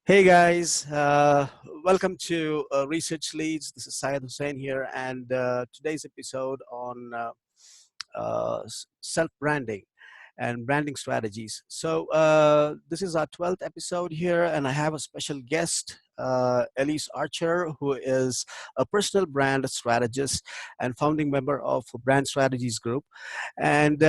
Hey guys, welcome to Research Leads. This is Syed Hussain here, and today's episode on self branding and branding strategies. This is our 12th episode here, and I have a special guest, Elyse Archer, who is a personal brand strategist and founding member of Brand Strategies Group. And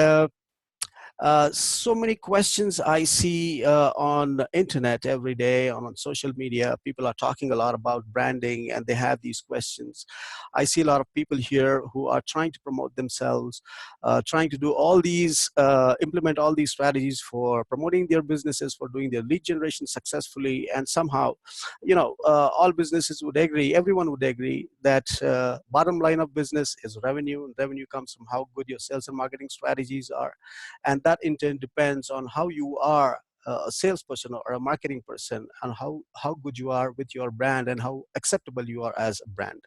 so many questions I see on the internet every day, on social media. People are talking a lot about branding and they have these questions. I see a lot of people here who are trying to promote themselves, trying to do all these, implement all these strategies for promoting their businesses, for doing their lead generation successfully. And somehow, all businesses would agree, everyone would agree that bottom line of business is revenue, and revenue comes from how good your sales and marketing strategies are, and that in turn depends on how you are a salesperson or a marketing person, and how good you are with your brand and how acceptable you are as a brand.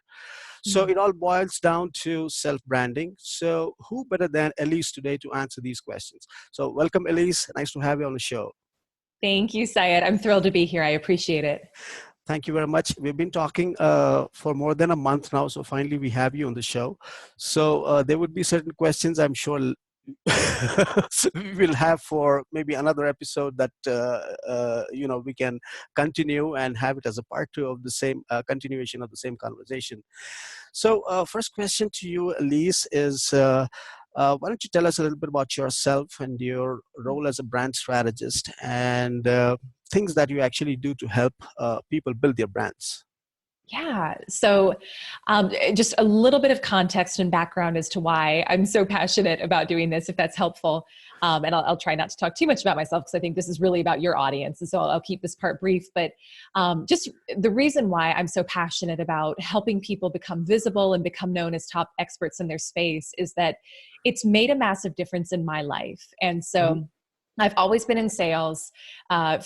So Mhm. it all boils down to self branding. So who better than Elise today to answer these questions? So welcome, Elise. Nice to have you on the show. Thank you, Syed. I'm thrilled to be here. I appreciate it. Thank you very much. We've been talking for more than a month now, so finally we have you on the show. So there would be certain questions I'm sure we will have for maybe another episode that we can continue and have it as a part two of the same continuation of the same conversation. So first question to you, Elise, is why don't you tell us a little bit about yourself and your role as a brand strategist, and things that you actually do to help people build their brands? Yeah. Just a little bit of context and background as to why I'm so passionate about doing this, if that's helpful. And I'll try not to talk too much about myself because I think this is really about your audience. And so I'll keep this part brief. But just the reason why I'm so passionate about helping people become visible and become known as top experts in their space is that it's made a massive difference in my life. And Mhm. so I've always been in sales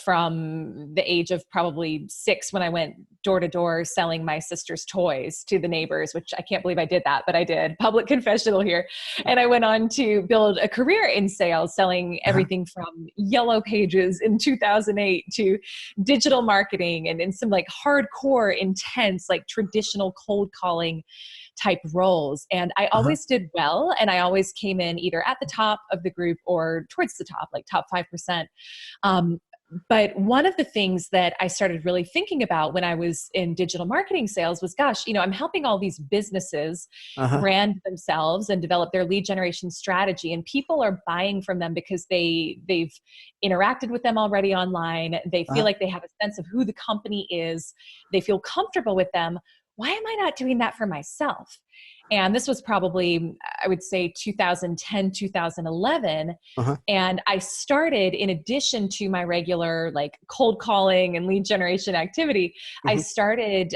from the age of probably 6 when I went door to door selling my sister's toys to the neighbors, which I can't believe I did that, but I did. Public confessional here. And I went on to build a career in sales, selling Uh-huh. everything from yellow pages in 2008 to digital marketing and in some like hardcore, intense, like traditional cold calling type roles. And I Uh-huh. always did well. And I always came in either at the top of the group or towards the top, like top 5%. Um, but one of the things that I started really thinking about when I was in digital marketing sales was, gosh, I'm helping all these businesses Uh-huh. brand themselves and develop their lead generation strategy. And people are buying from them because they've interacted with them already online. They feel Uh-huh. like they have a sense of who the company is. They feel comfortable with them. Why am I not doing that for myself? And this was probably, I would say, 2010, 2011. Uh-huh. And I started, in addition to my regular like cold calling and lead generation activity, I Mhm. started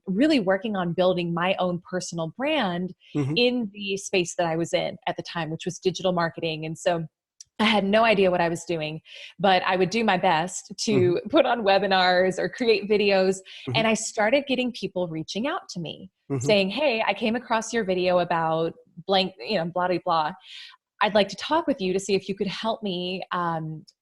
really working on building my own personal brand Mhm. in the space that I was in at the time, which was digital marketing. And so I had no idea what I was doing, but I would do my best Mhm. to put on webinars or create videos. Mhm. And I started getting people reaching out to me Mhm. saying, "Hey, I came across your video about blank, blah, blah, blah. I'd like to talk with you to see if you could help me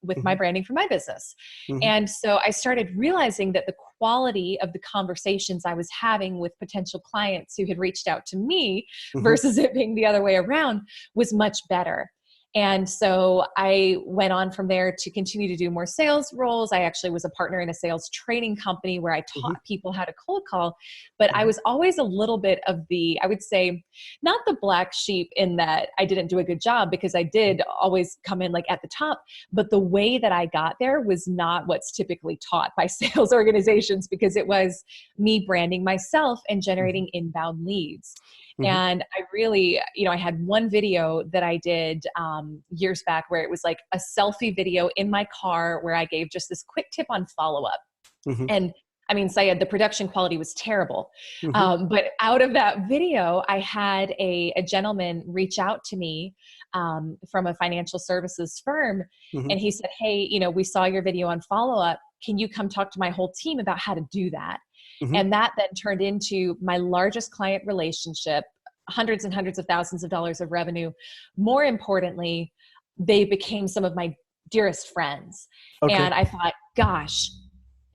with my Mhm. branding for my business." Mhm. And so I started realizing that the quality of the conversations I was having with potential clients who had reached out to me Mhm. versus it being the other way around was much better. And so I went on from there to continue to do more sales roles. I actually was a partner in a sales training company where I Mhm. taught people how to cold call. But I Mhm. was always a little bit of the, I would say, not the black sheep in that I didn't do a good job, because I did always come in like at the top, but the way that I got there was not what's typically taught by sales organizations, because it was me branding myself and Mhm. generating inbound leads. Mhm. And I really, I had one video that I did years back where it was like a selfie video in my car where I gave just this quick tip on follow up. Mhm. And I mean, Syed, the production quality was terrible. Mhm. But out of that video, I had a gentleman reach out to me from a financial services firm. Mhm. And he said, "Hey, we saw your video on follow up. Can you come talk to my whole team about how to do that?" Mhm. And that then turned into my largest client relationship, hundreds and hundreds of thousands of dollars of revenue. More importantly, they became some of my dearest friends. Okay. And I thought, gosh,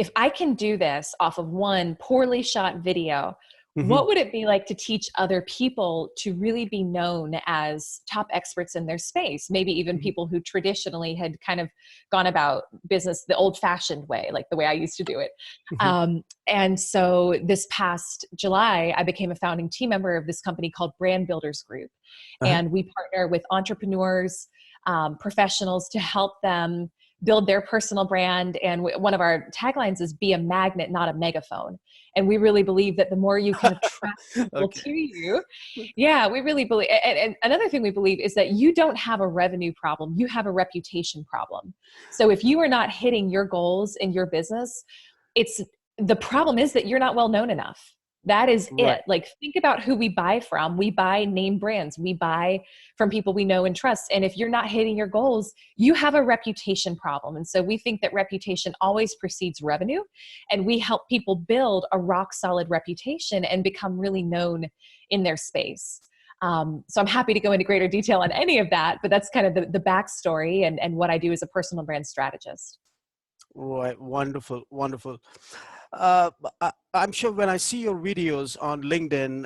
if I can do this off of one poorly shot video, Hmm. what would it be like to teach other people to really be known as top experts in their space? Maybe even Hmm. people who traditionally had kind of gone about business the old fashioned way, like the way I used to do it. Hmm. And so this past July, I became a founding team member of this company called Brand Builders Group. Uh-huh. And we partner with entrepreneurs, professionals to help them build their personal brand. And one of our taglines is be a magnet, not a megaphone. And we really believe that the more you can attract people Okay. to you, yeah, we really believe. And another thing we believe is that you don't have a revenue problem, you have a reputation problem. So if you are not hitting your goals in your business, it's the problem is that you're not well known enough. That is Right. it. Like, think about who we buy from. We buy name brands. We buy from people we know and trust. And if you're not hitting your goals, you have a reputation problem. And so we think that reputation always precedes revenue. And we help people build a rock solid reputation and become really known in their space. So I'm happy to go into greater detail on any of that, but that's kind of the backstory and what I do as a personal brand strategist. Right. Wonderful. Wonderful. I'm sure when I see your videos on LinkedIn,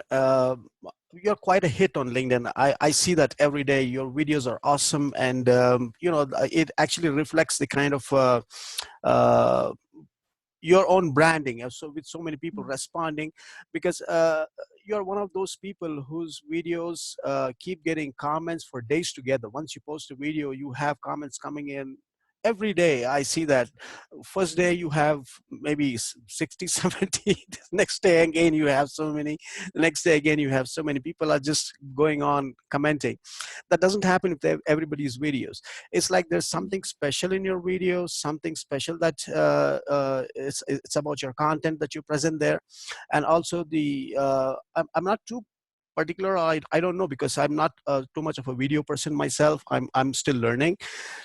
you're quite a hit on LinkedIn. I see that every day. Your videos are awesome, and it actually reflects the kind of uh, your own branding. So with so many people responding, because you're one of those people whose videos keep getting comments for days together. Once you post a video, you have comments coming in every day. I see that. First day you have maybe 60, 70. The next day again you have so many. The next day again you have so many. People are just going on commenting. That doesn't happen with everybody's videos. It's like there's something special in your videos, something special that it's about your content that you present there. And also I'm not too particular. I don't know, because I'm not too much of a video person myself. I'm still learning.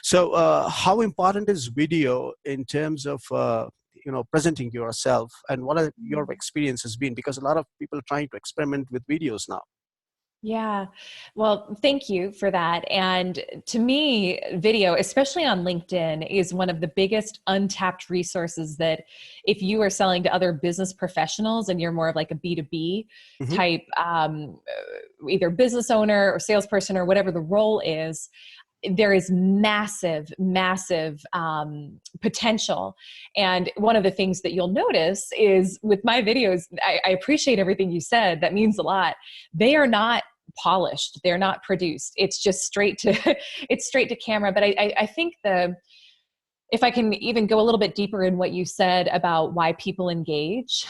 So how important is video in terms of presenting yourself, and what are your experiences been? Because a lot of people are trying to experiment with videos now. Yeah. Well, thank you for that. And to me, video, especially on LinkedIn, is one of the biggest untapped resources that if you are selling to other business professionals and you're more of like a B2B Hmm. type, either business owner or salesperson or whatever the role is, there is massive, massive potential. And one of the things that you'll notice is with my videos, I appreciate everything you said. That means a lot. They are not polished. They're not produced. It's just straight to, it's straight to camera. But I think if I can even go a little bit deeper in what you said about why people engage,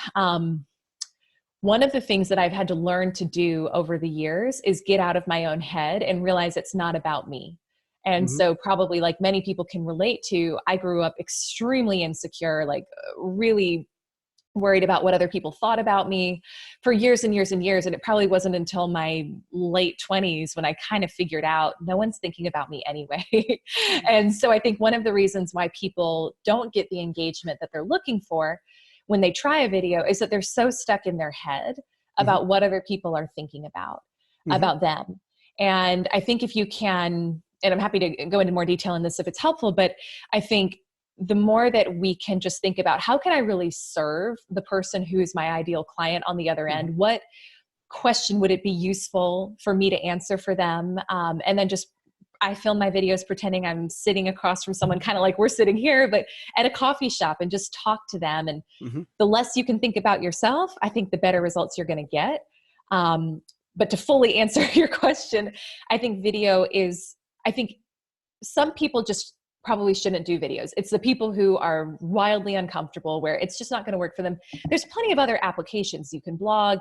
one of the things that I've had to learn to do over the years is get out of my own head and realize it's not about me. And Hmm. so, probably like many people can relate to, I grew up extremely insecure, like really worried about what other people thought about me for years and years and years. And it probably wasn't until my late 20s when I kind of figured out no one's thinking about me anyway. And so I think one of the reasons why people don't get the engagement that they're looking for when they try a video is that they're so stuck in their head Hmm. about what other people are thinking Hmm. about them. And I think if you can, and I'm happy to go into more detail in this if it's helpful, but I think the more that we can just think about how can I really serve the person who is my ideal client on the other Hmm. end, what question would it be useful for me to answer for them, and then just I film my videos pretending I'm sitting across from someone, kind of like we're sitting here, but at a coffee shop, and just talk to them. And Hmm. the less you can think about yourself, I think the better results you're going to get. But to fully answer your question, I think video is, I think some people just probably shouldn't do videos. It's the people who are wildly uncomfortable where it's just not going to work for them. There's plenty of other applications. You can blog,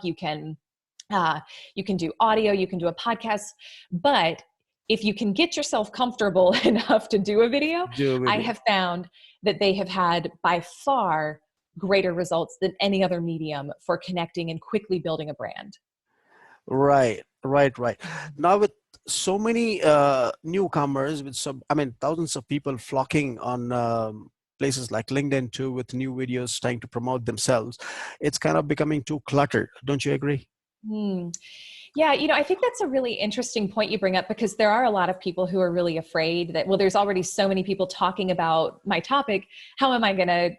uh, you can do audio, you can do a podcast, but if you can get yourself comfortable enough to do a video, Do a I video. have found that they have had by far greater results than any other medium for connecting and quickly building a brand. Right, right, right. Now with so many newcomers, with some, I mean, thousands of people flocking on places like LinkedIn too, with new videos trying to promote themselves, it's kind of becoming too cluttered. Don't you agree? Hmm. Yeah, I think that's a really interesting point you bring up because there are a lot of people who are really afraid that, well, there's already so many people talking about my topic. How am I going to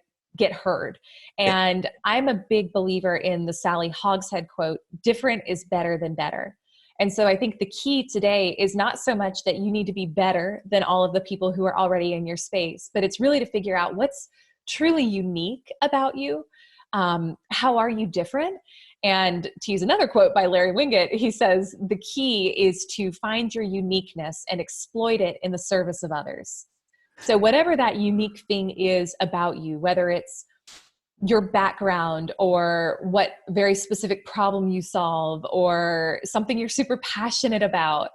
get heard. Eh, And I'm a big believer in the Sally Hogshead quote, different is better than better. And so I think the key today is not so much that you need to be better than all of the people who are already in your space, but it's really to figure out what's truly unique about you. How are you different? And to use another quote by Larry Winget, he says, the key is to find your uniqueness and exploit it in the service of others. So whatever that unique thing is about you, whether it's your background or what very specific problem you solve or something you're super passionate about,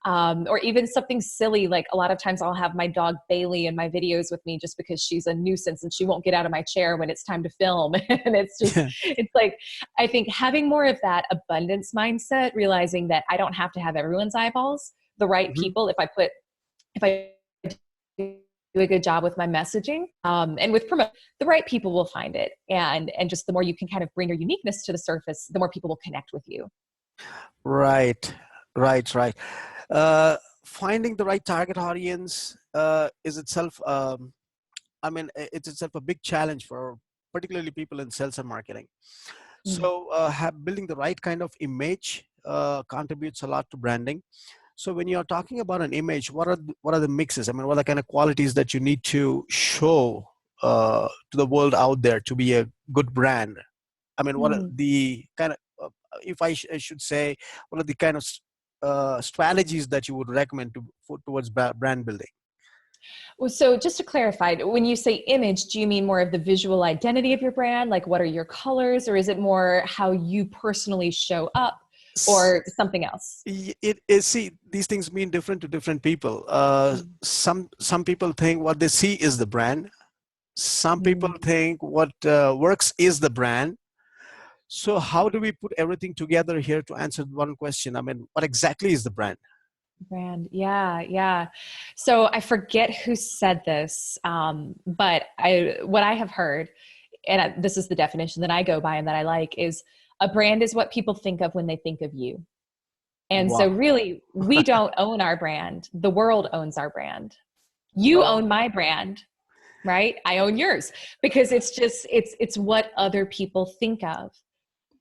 or even something silly, like a lot of times I'll have my dog Bailey in my videos with me just because she's a nuisance and she won't get out of my chair when it's time to film. And it's like, I think having more of that abundance mindset, realizing that I don't have to have everyone's eyeballs, the right mhm. people, if I do a good job with my messaging, and with promote, the right people will find it. And just the more you can kind of bring your uniqueness to the surface, the more people will connect with you. Right, right. Uh, Finding the right target audience is itself, it's itself a big challenge for particularly people in sales and marketing. Mm. So, building the right kind of image contributes a lot to branding. So, when you're talking about an image, what are the mixes? I mean, what are the kind of qualities that you need to show to the world out there to be a good brand? I mean, what are Mm. the kind of, if I should say, what are the kind of strategies that you would recommend towards brand building? Well, so just to clarify, when you say image, do you mean more of the visual identity of your brand? Like what are your colors, or is it more how you personally show up, S- or something else? It is, see, these things mean different to different people. Mm. Some people think what they see is the brand. Some people Mm. think what works is the brand. So how do we put everything together here to answer one question? I mean, what exactly is the brand? Brand. Yeah, yeah. So I forget who said this, but what I have heard, and this is the definition that I go by and that I like, is a brand is what people think of when they think of you. And so Wow. really, we don't own our brand. The world owns our brand. You Oh, own my brand, right? I own yours, because it's what other people think of.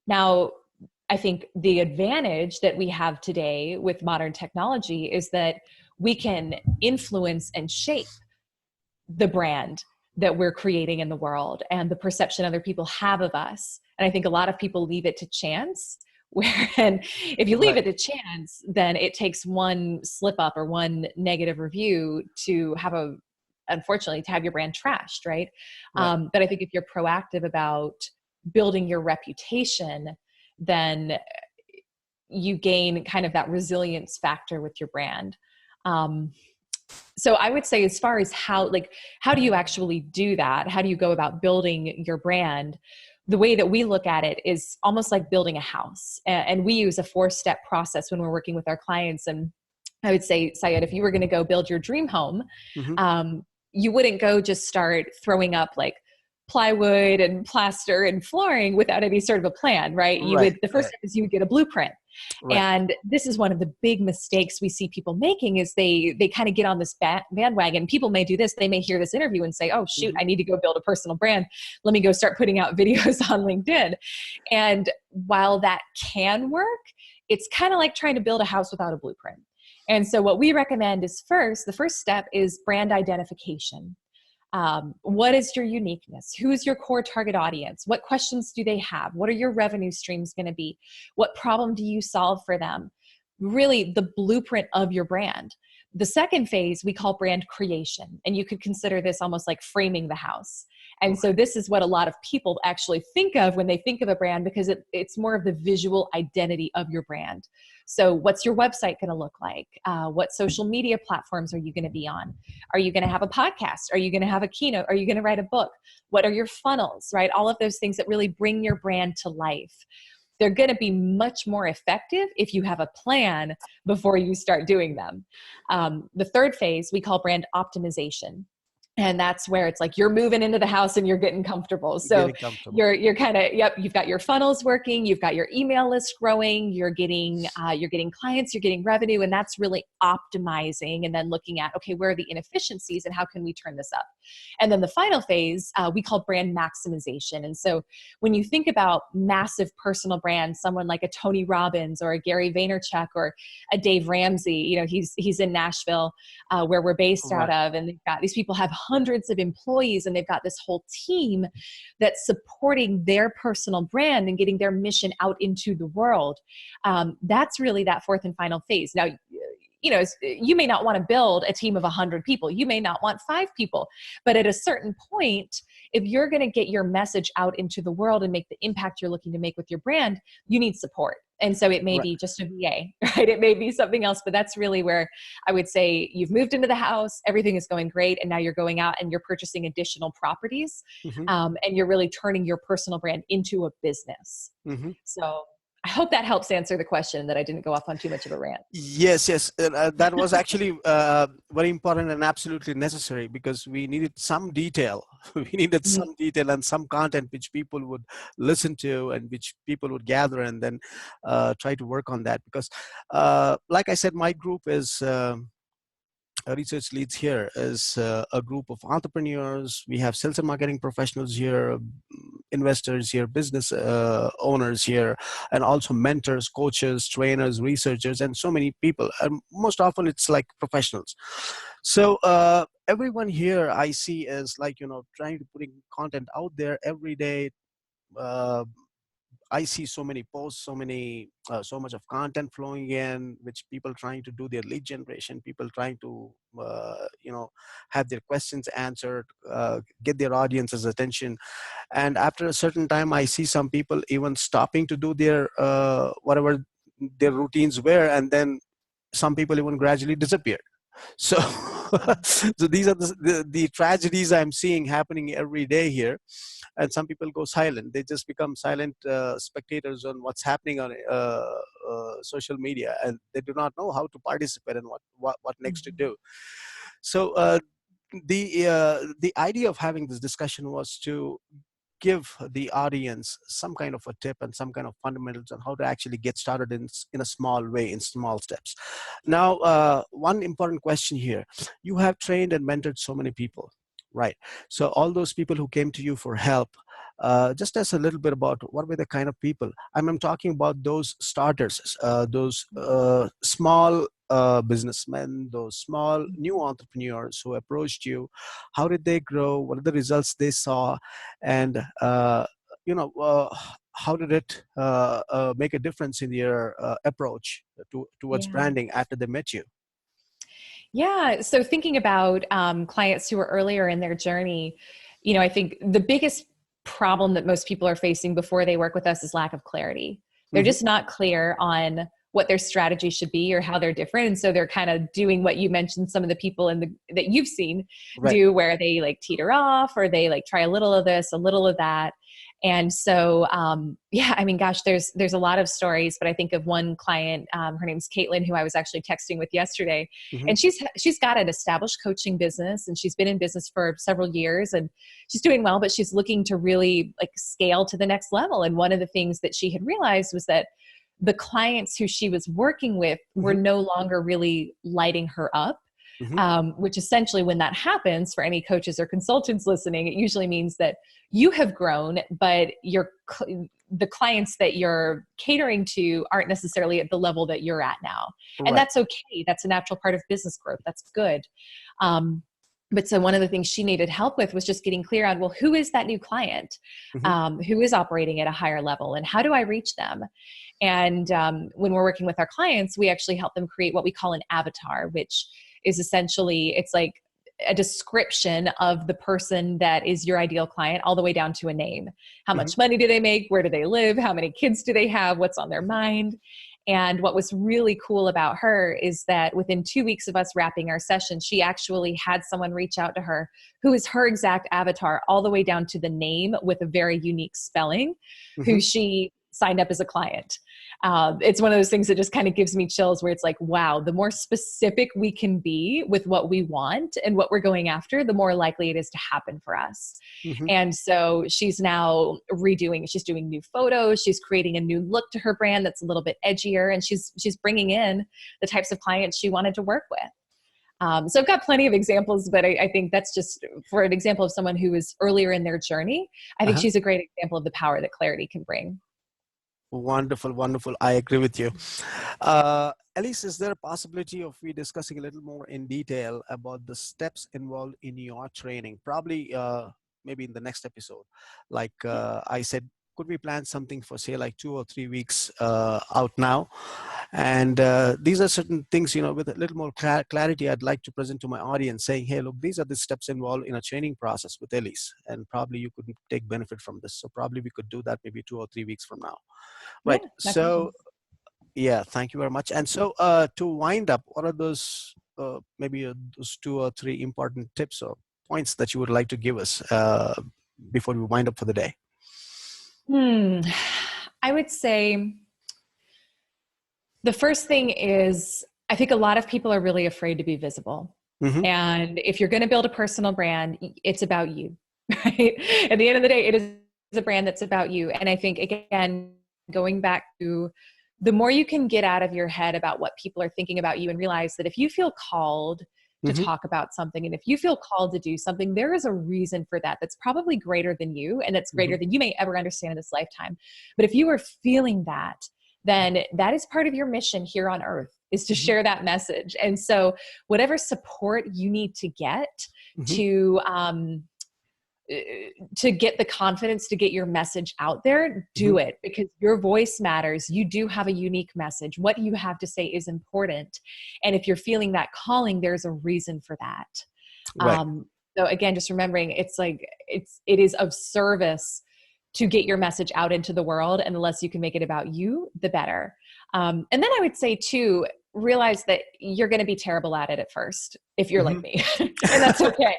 Now, I think the advantage that we have today with modern technology is that we can influence and shape the brand that we're creating in the world and the perception other people have of us. And I think a lot of people leave it to chance. Where, and if you leave right, it to chance, then it takes one slip up or one negative review to have unfortunately, to have your brand trashed, right? right. But I think if you're proactive about building your reputation, then you gain kind of that resilience factor with your brand. Um, so I would say, as far as how do you actually do that? How do you go about building your brand? The way that we look at it is almost like building a house. And we use a 4-step process when we're working with our clients. And I would say, Syed, if you were going to go build your dream home, Hmm. um, you wouldn't go just start throwing up like plywood and plaster and flooring without any sort of a plan, right? Right, The first right, step is you would get a blueprint. right. And this is one of the big mistakes we see people making, is they kind of get on this bandwagon. People may do this. They may hear this interview and say, oh, shoot, Hmm. I need to go build a personal brand. Let me go start putting out videos on LinkedIn. And while that can work, it's kind of like trying to build a house without a blueprint. And so what we recommend is, the first step is brand identification. What is your uniqueness? Who's your core target audience? What questions do they have? What are your revenue streams going to be? What problem do you solve for them? Really, the blueprint of your brand. The second phase we call brand creation, and you could consider this almost like framing the house. And so this is what a lot of people actually think of when they think of a brand, because it's more of the visual identity of your brand. So what's your website going to look like? What social media platforms are you going to be on? Are you going to have a podcast? Are you going to have a keynote? Are you going to write a book? What are your funnels, right? All of those things that really bring your brand to life. They're going to be much more effective if you have a plan before you start doing them. The third phase we call brand optimization. And that's where it's like you're moving into the house and you're getting comfortable. So Getting comfortable. you're kind of, yep, you've got your funnels working, you've got your email list growing, you're getting clients, you're getting revenue, and that's really optimizing. And then looking at, okay, where are the inefficiencies and how can we turn this up? And then the final phase we call brand maximization. And so when you think about massive personal brands, someone like a Tony Robbins or a Gary Vaynerchuk or a Dave Ramsey, he's in Nashville where we're based out Right. of, and these people have hundreds of employees, and they've got this whole team that's supporting their personal brand and getting their mission out into the world. That's really that fourth and final phase. Now, you may not want to build a team of 100 people. You may not want 5 people. But at a certain point, if you're going to get your message out into the world and make the impact you're looking to make with your brand, you need support. And so it may Right. be just a VA, right? It may be something else, but that's really where I would say you've moved into the house, everything is going great, and now you're going out and you're purchasing additional properties, Hmm. and you're really turning your personal brand into a business. Hmm. So I hope that helps answer the question, that I didn't go off on too much of a rant. Yes, yes. And, that was actually very important and absolutely necessary because we needed some detail. We needed Mhm. some detail and some content which people would listen to and which people would gather and then try to work on that. Because, like I said, my group is. Research leads here is a group of entrepreneurs. We have sales and marketing professionals here, investors here, business owners here, and also mentors, coaches, trainers, researchers, and so many people. And most often it's like professionals. So everyone here I see is like, trying to putting content out there every day. Uh, I see so many posts, so much of content flowing in, which people trying to do their lead generation, people trying to, have their questions answered, get their audience's attention. And after a certain time, I see some people even stopping to do their, whatever their routines were, and then some people even gradually disappear. So, so these are the tragedies I'm seeing happening every day here. And some people go silent. They just become silent spectators on what's happening on social media, and they do not know how to participate and what next to Mhm. do. So the idea of having this discussion was to give the audience some kind of a tip and some kind of fundamentals on how to actually get started in a small way, in small steps. Now, one important question here: you have trained and mentored so many people, right? So all those people who came to you for help, just as a little bit about what were the kind of people. I'm talking about those starters, those small businessmen, those small new entrepreneurs who approached you. How did they grow? What are the results they saw? And you know uh, how did it make a difference in your approach towards Yeah. branding after they met you? Yeah. So thinking about clients who are earlier in their journey, I think the biggest problem that most people are facing before they work with us is lack of clarity. They're Hmm. just not clear on what their strategy should be or how they're different. And so they're kind of doing what you mentioned some of the people that you've seen Right. do, where they like teeter off or they like try a little of this, a little of that. And so, yeah, I mean, gosh, there's a lot of stories, but I think of one client, her name's Caitlin, who I was actually texting with yesterday, Hmm. and she's got an established coaching business, and she's been in business for several years, and she's doing well, but she's looking to really like scale to the next level. And one of the things that she had realized was that the clients who she was working with were Hmm. no longer really lighting her up. Hmm. Which essentially, when that happens, for any coaches or consultants listening, it usually means that you have grown, but the clients that you're catering to aren't necessarily at the level that you're at now. And Right. that's okay. That's a natural part of business growth. That's good. Um, but so one of the things she needed help with was just getting clear on, well, who is that new client, Hmm. who is operating at a higher level, and how do I reach them? And when we're working with our clients, we actually help them create what we call an avatar, which is essentially, it's like a description of the person that is your ideal client, all the way down to a name. How Hmm. much money do they make? Where do they live? How many kids do they have? What's on their mind? And what was really cool about her is that within 2 weeks of us wrapping our session, she actually had someone reach out to her who is her exact avatar, all the way down to the name with a very unique spelling, Hmm. who she signed up as a client. It's one of those things that just kind of gives me chills where it's like, wow, the more specific we can be with what we want and what we're going after, the more likely it is to happen for us. Hmm. And so she's now she's doing new photos. She's creating a new look to her brand that's a little bit edgier. And she's bringing in the types of clients she wanted to work with. So I've got plenty of examples, but I think that's just for an example of someone who is earlier in their journey. I think Uh-huh. she's a great example of the power that clarity can bring. Wonderful, wonderful. I agree with you. Elyse, is there a possibility of we discussing a little more in detail about the steps involved in your training? Probably, maybe in the next episode. Like I said, could we plan something for say like 2 or 3 weeks out now? And these are certain things, with a little more clarity, I'd like to present to my audience saying, hey, look, these are the steps involved in a training process with Elyse. And probably you could take benefit from this. So probably we could do that maybe 2 or 3 weeks from now. Yeah, Right. that could So, be. yeah, thank you very much. And so, to wind up, what are those maybe those 2 or 3 important tips or points that you would like to give us before we wind up for the day? Hmm. I would say the first thing is I think a lot of people are really afraid to be visible. Mm-hmm. And if you're going to build a personal brand, it's about you, right? At the end of the day, it is a brand that's about you. And I think, again, going back to the more you can get out of your head about what people are thinking about you and realize that if you feel called to Mm-hmm. talk about something and if you feel called to do something, there is a reason for that that's probably greater than you and that's Mm-hmm. greater than you may ever understand in this lifetime. But if you are feeling that, then that is part of your mission here on earth, is to Mm-hmm. share that message. And so whatever support you need to get Mm-hmm. to get the confidence to get your message out there, Mm-hmm. do it, because your voice matters. You do have a unique message. What you have to say is important. And if you're feeling that calling, there's a reason for that. Right. So again, just remembering it is of service to get your message out into the world. And the less you can make it about you, the better. And then I would say too, realize that you're going to be terrible at it at first, if you're Mm-hmm. like me, and that's okay.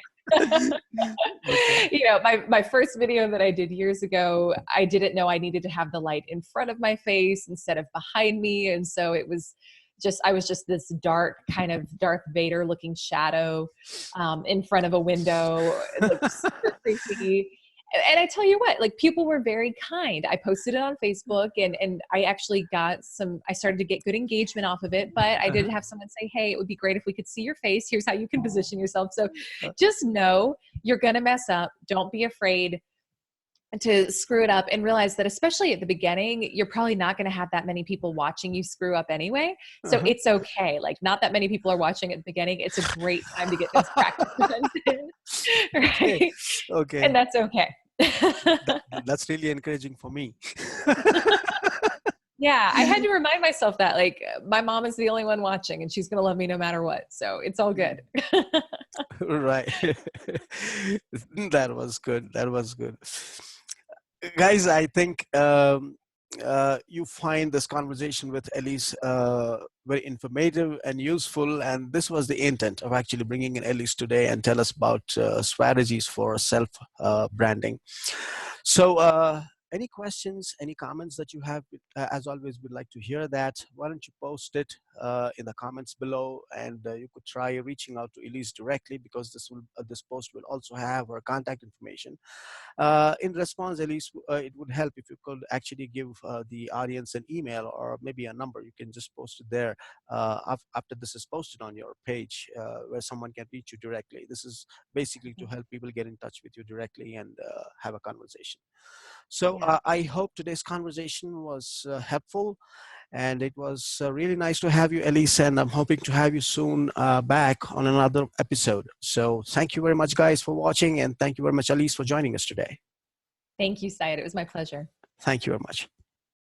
Okay. My first video that I did years ago, I didn't know I needed to have the light in front of my face instead of behind me. And so I was just this dark kind of Darth Vader looking shadow in front of a window, like super creepy. And I tell you what, like people were very kind. I posted it on Facebook and I actually I started to get good engagement off of it, but I did Uh-huh. have someone say, hey, it would be great if we could see your face. Here's how you can position yourself. So just know you're going to mess up. Don't be afraid to screw it up, and realize that especially at the beginning, you're probably not going to have that many people watching you screw up anyway. So Uh-huh. it's okay. Like not that many people are watching at the beginning. It's a great time to get those practices in, Okay. right? Okay. And that's okay. That's really encouraging for me. Yeah, I had to remind myself that like my mom is the only one watching and she's going to love me no matter what. So it's all good. Right. That was good. That was good. Guys, I think you find this conversation with Elyse very informative and useful. And this was the intent of actually bringing in Elyse today and tell us about strategies for self branding. So, any questions, any comments that you have? As always, we'd like to hear that. Why don't you post it in the comments below, and you could try reaching out to Elyse directly because this post will also have her contact information. In response, Elyse, it would help if you could actually give the audience an email or maybe a number. You can just post it there after this is posted on your page where someone can reach you directly. This is basically to help people get in touch with you directly and have a conversation. So Yeah. I hope today's conversation was helpful. And it was really nice to have you, Elyse, and I'm hoping to have you soon back on another episode. So thank you very much, guys, for watching. And thank you very much, Elyse, for joining us today. Thank you, Syed. It was my pleasure. Thank you very much.